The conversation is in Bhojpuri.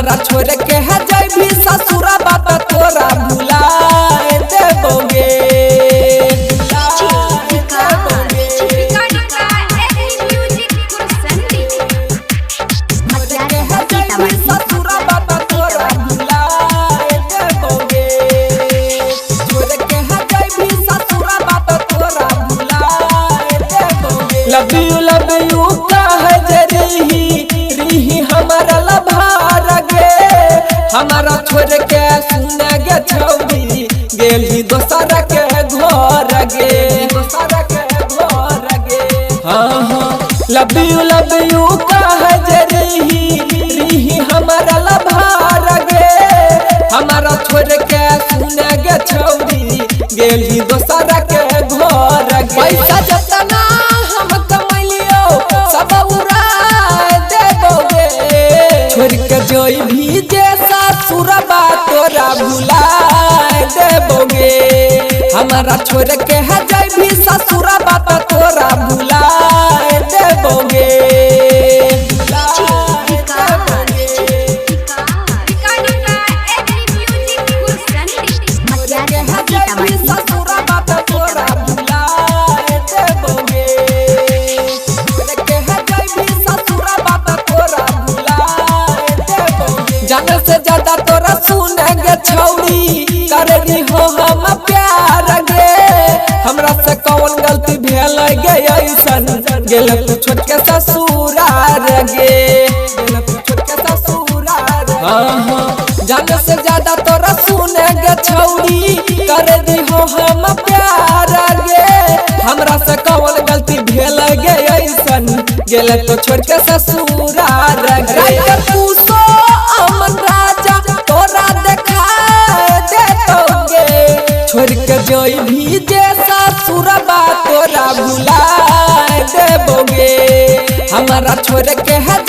हमारा छोड़ के है जाई भी ससुरा बात तोरा भुला देबोगे। लव यू कह जरी हमारा लभार गे, हमारा छोड़ के सुने गे छौरी गेली दोसर के घर गे, दोसर के घर गे। हाँ हाँ लव यू कह जरी हमारा लभार गे, हमारा छोड़ के सुने गे छौरी गेली दोसर के घर गे। पैसा जतना छोड़ के जोई भी जैसा सुरबा तोरा भुला देबोगे। हमारा छोड़ के है जाई भी ससुरबा तोरा भुला देबोगे। जाने से ज्यादा तोरा सुनेंगे छौरी करेगी हो हम प्यार गे, हमरा से कौन गलती भेल गे ऐसन गेल तू छोड़ के ससुरार गे, गेल तू छोड़ के ससुरार। हाँ हाँ जाने से ज्यादा तोरा सुनेंगे छौरी करेगी हो हम प्यार गे, हमरा से कौन गलती भेल गे ऐसन गेल तू छोड़ के ससुरार गे। अमन राजा तोरा देखा देतोगे, छोड़ के जोई भी जैसा सुरबा तोरा भुला देबोगे। हमारा छोड़ के है